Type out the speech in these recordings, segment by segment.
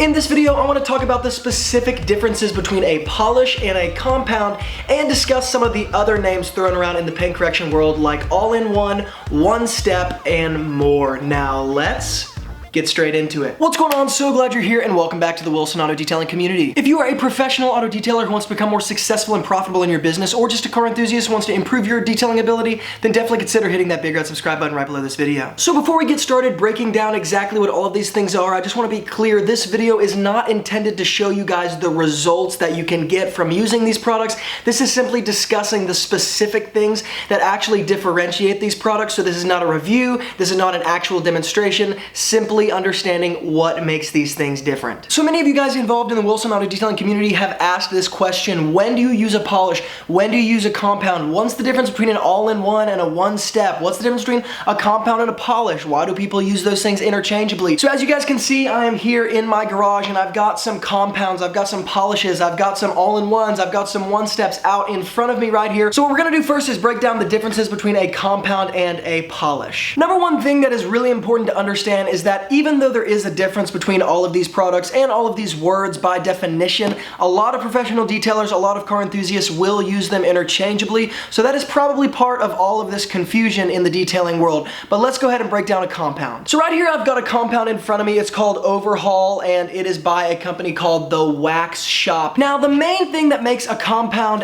In this video, I want to talk about the specific differences between a polish and a compound and discuss some of the other names thrown around in the paint correction world like all-in-one, one-step, and more. Now let's get straight into it. What's going on? So glad you're here and welcome back to the Wilson Auto Detailing community. If you are a professional auto detailer who wants to become more successful and profitable in your business, or just a car enthusiast who wants to improve your detailing ability, then definitely consider hitting that big red subscribe button right below this video. So before we get started breaking down exactly what all of these things are, I just want to be clear, this video is not intended to show you guys the results that you can get from using these products. This is simply discussing the specific things that actually differentiate these products. So this is not a review, this is not an actual demonstration, simply understanding what makes these things different. So many of you guys involved in the Wilson Auto Detailing community have asked this question: when do you use a polish? When do you use a compound? What's the difference between an all-in-one and a one-step? What's the difference between a compound and a polish? Why do people use those things interchangeably? So as you guys can see, I am here in my garage and I've got some compounds, I've got some polishes, I've got some all-in-ones, I've got some one-steps out in front of me right here. So what we're gonna do first is break down the differences between a compound and a polish. Number one thing that is really important to understand is that even though there is a difference between all of these products and all of these words by definition, a lot of professional detailers, a lot of car enthusiasts will use them interchangeably. So that is probably part of all of this confusion in the detailing world. But let's go ahead and break down a compound. So right here I've got a compound in front of me. It's called Overhaul and it is by a company called The Wax Shop. Now the main thing that makes a compound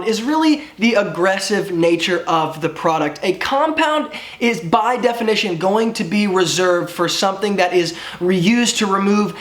is really the aggressive nature of the product. A compound is by definition going to be reserved for something that is reused to remove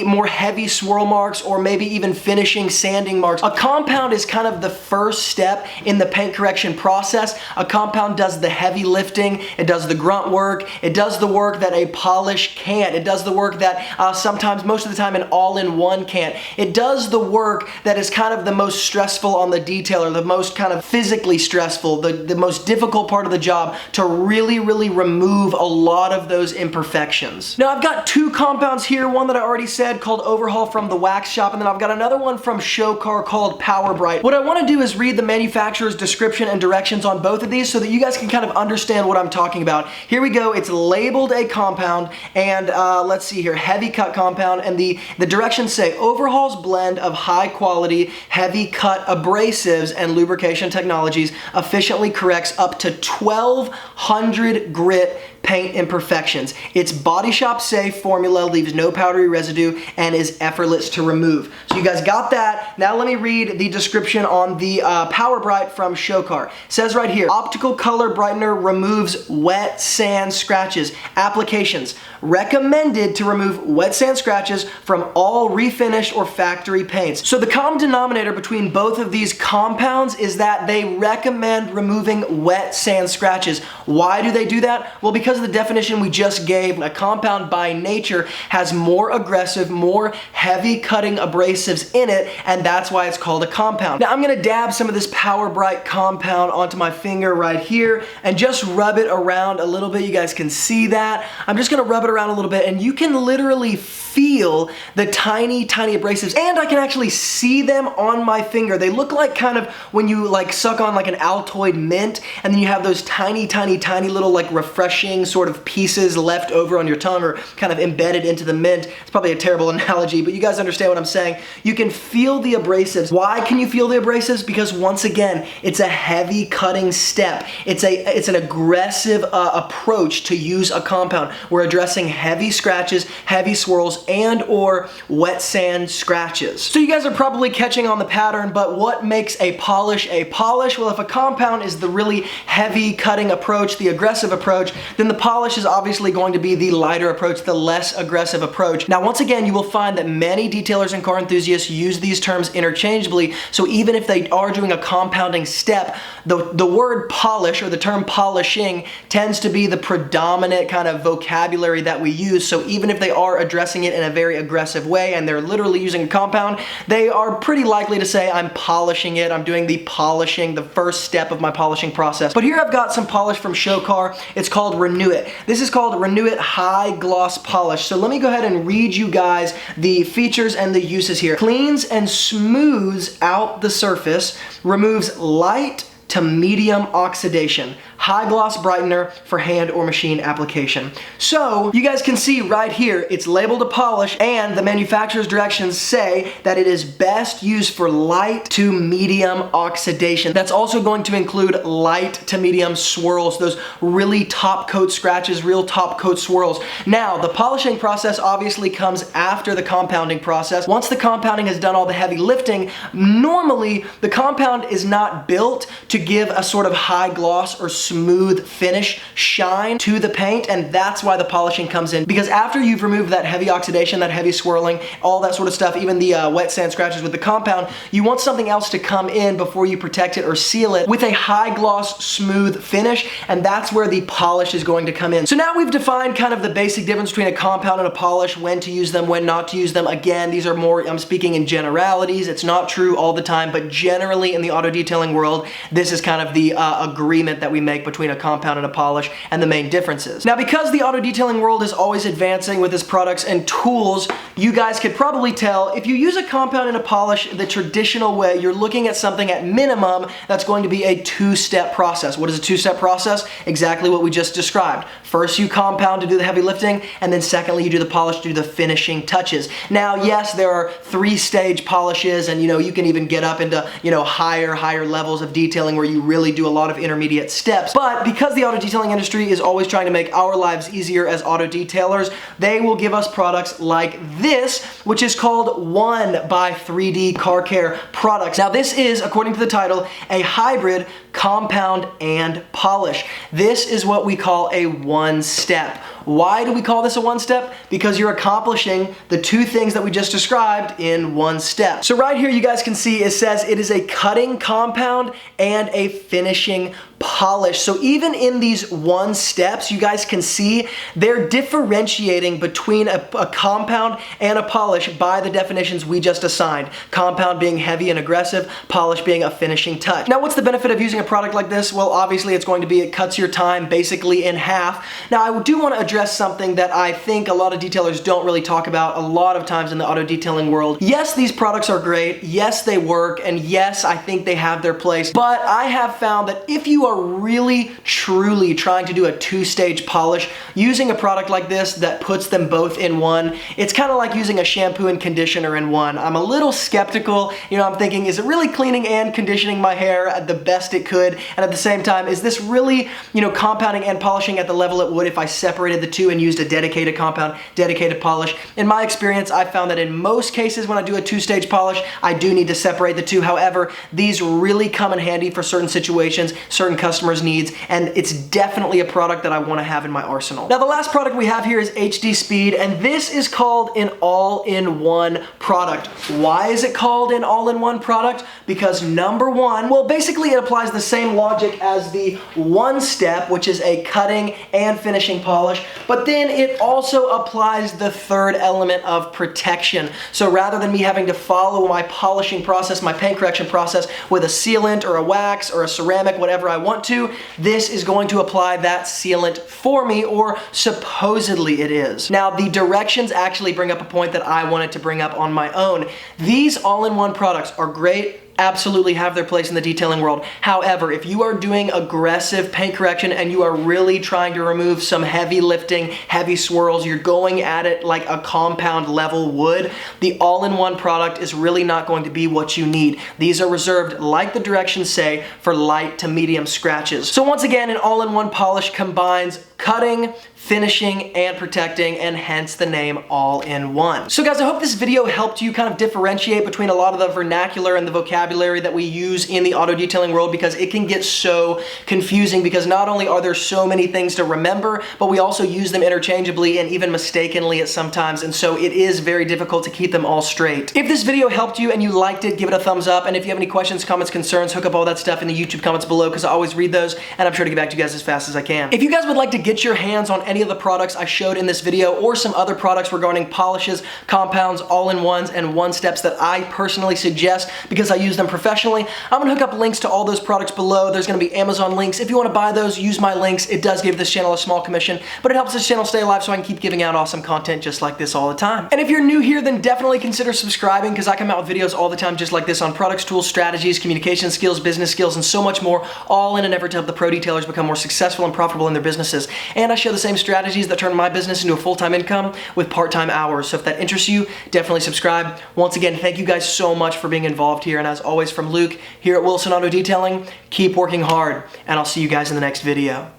more heavy swirl marks or maybe even finishing sanding marks. A compound is kind of the first step in the paint correction process. A compound does the heavy lifting, it does the grunt work, it does the work that a polish can't, it does the work that sometimes, most of the time, an all-in-one can't. It does the work that is kind of the most stressful on the detailer, the most kind of physically stressful, the most difficult part of the job to really remove a lot of those imperfections. Now I've got two compounds here, one that I already said called Overhaul from The Wax Shop, and then I've got another one from Showcar called Power Bright. What I want to do is read the manufacturer's description and directions on both of these so that you guys can kind of understand what I'm talking about. Here we go. It's labeled a compound, and let's see here, heavy cut compound, and the directions say Overhaul's blend of high quality heavy cut abrasives and lubrication technologies efficiently corrects up to 1,200 grit paint imperfections. Its body shop safe formula leaves no powdery residue and is effortless to remove. So you guys got that. Now let me read the description on the Power Bright from Showcar. It says right here, optical color brightener removes wet sand scratches. Applications: recommended to remove wet sand scratches from all refinished or factory paints. So the common denominator between both of these compounds is that they recommend removing wet sand scratches. Why do they do that? Well, because of the definition we just gave, a compound by nature has more aggressive, more heavy cutting abrasives in it, and that's why it's called a compound. Now I'm gonna dab some of this Power Bright compound onto my finger right here and just rub it around a little bit. You guys can see that. I'm just gonna rub it around a little bit and you can literally feel the tiny abrasives, and I can actually see them on my finger. They look like kind of when you like suck on like an Altoid mint and then you have those tiny little like refreshing sort of pieces left over on your tongue or kind of embedded into the mint. It's probably a terrible analogy, but you guys understand what I'm saying. You can feel the abrasives. Why can you feel the abrasives? Because once again, it's a heavy cutting step. It's an aggressive approach to use a compound. We're addressing heavy scratches, heavy swirls, and or wet sand scratches. So you guys are probably catching on the pattern, but what makes a polish a polish? Well, if a compound is the really heavy cutting approach, the aggressive approach, then the polish is obviously going to be the lighter approach, the less aggressive approach. Now, once again, you will find that many detailers and car enthusiasts use these terms interchangeably, so even if they are doing a compounding step, the word polish or the term polishing tends to be the predominant kind of vocabulary that we use, so even if they are addressing it in a very aggressive way and they're literally using a compound, they are pretty likely to say, I'm polishing it, I'm doing the polishing, the first step of my polishing process. But here I've got some polish from Showcar. It's called Renew It. This is called Renew It High Gloss Polish. So let me go ahead and read you guys the features and the uses here. Cleans and smooths out the surface, removes light to medium oxidation, high gloss brightener for hand or machine application. So you guys can see right here, it's labeled a polish, and the manufacturer's directions say that it is best used for light to medium oxidation. That's also going to include light to medium swirls, those really top coat scratches, real top coat swirls. Now, the polishing process obviously comes after the compounding process. Once the compounding has done all the heavy lifting, normally the compound is not built to give a sort of high gloss or smooth finish shine to the paint, and that's why the polishing comes in. Because after you've removed that heavy oxidation, that heavy swirling, all that sort of stuff, even the wet sand scratches with the compound, you want something else to come in before you protect it or seal it with a high gloss, smooth finish, and that's where the polish is going to come in. So now we've defined kind of the basic difference between a compound and a polish, when to use them, when not to use them. Again, these are more, I'm speaking in generalities. It's not true all the time, but generally in the auto detailing world, this is kind of the agreement that we make between a compound and a polish and the main differences. Now, because the auto detailing world is always advancing with its products and tools, you guys could probably tell if you use a compound and a polish the traditional way, you're looking at something at minimum that's going to be a two-step process. What is a two-step process? Exactly what we just described. First, you compound to do the heavy lifting, and then secondly, you do the polish to do the finishing touches. Now, yes, there are three-stage polishes, and you can even get up into higher levels of detailing where you really do a lot of intermediate steps. But because the auto detailing industry is always trying to make our lives easier as auto detailers, they will give us products like this, which is called 1 by 3D Car Care products. Now, this is, according to the title, a hybrid compound and polish. This is what we call a one-step. Why do we call this a one-step? Because you're accomplishing the two things that we just described in one step. So right here you guys can see it says it is a cutting compound and a finishing polish. So even in these one steps, you guys can see they're differentiating between a compound and a polish by the definitions we just assigned. Compound being heavy and aggressive, polish being a finishing touch. Now, what's the benefit of using a product like this? Well, obviously it's going to be, it cuts your time basically in half. Now, I do want to address something that I think a lot of detailers don't really talk about a lot of times in the auto detailing world. Yes, these products are great. Yes, they work. And yes, I think they have their place. But I have found that if you are really, truly trying to do a two-stage polish, using a product like this that puts them both in one, it's kind of like using a shampoo and conditioner in one. I'm a little skeptical. I'm thinking, is it really cleaning and conditioning my hair at the best it could? And at the same time, is this really, compounding and polishing at the level it would if I separated the two and used a dedicated compound, dedicated polish? In my experience, I've found that in most cases when I do a two-stage polish, I do need to separate the two. However, these really come in handy for certain situations, certain customers' needs, and it's definitely a product that I want to have in my arsenal. Now, the last product we have here is HD Speed, and this is called an all-in-one product. Why is it called an all-in-one product? Because number one, well, basically it applies the same logic as the one step, which is a cutting and finishing polish, but then it also applies the third element of protection. So rather than me having to follow my polishing process, my paint correction process with a sealant or a wax or a ceramic, whatever I want to, this is going to apply that sealant for me, or supposedly it is. Now, the directions actually bring up a point that I wanted to bring up on my own. These all-in-one products are great, absolutely have their place in the detailing world. However, if you are doing aggressive paint correction and you are really trying to remove some heavy lifting, heavy swirls, you're going at it like a compound level would, the all-in-one product is really not going to be what you need. These are reserved, like the directions say, for light to medium scratches. So once again, an all-in-one polish combines cutting, finishing, and protecting, and hence the name all-in-one. So guys, I hope this video helped you kind of differentiate between a lot of the vernacular and the vocabulary that we use in the auto detailing world, because it can get so confusing, because not only are there so many things to remember, but we also use them interchangeably and even mistakenly at sometimes, and so it is very difficult to keep them all straight. If this video helped you and you liked it, give it a thumbs up, and if you have any questions, comments, concerns, hook up all that stuff in the YouTube comments below, because I always read those, and I'm sure to get back to you guys as fast as I can. If you guys would like to get your hands on any of the products I showed in this video, or some other products regarding polishes, compounds, all-in-ones, and one-steps that I personally suggest because I use use them professionally. I'm gonna hook up links to all those products below. There's gonna be Amazon links. If you wanna buy those, use my links. It does give this channel a small commission, but it helps this channel stay alive so I can keep giving out awesome content just like this all the time. And if you're new here, then definitely consider subscribing because I come out with videos all the time just like this on products, tools, strategies, communication skills, business skills, and so much more, all in an effort to help the pro detailers become more successful and profitable in their businesses. And I share the same strategies that turn my business into a full-time income with part-time hours. So if that interests you, definitely subscribe. Once again, thank you guys so much for being involved here. And as always, from Luke here at Wilson Auto Detailing, keep working hard, and I'll see you guys in the next video.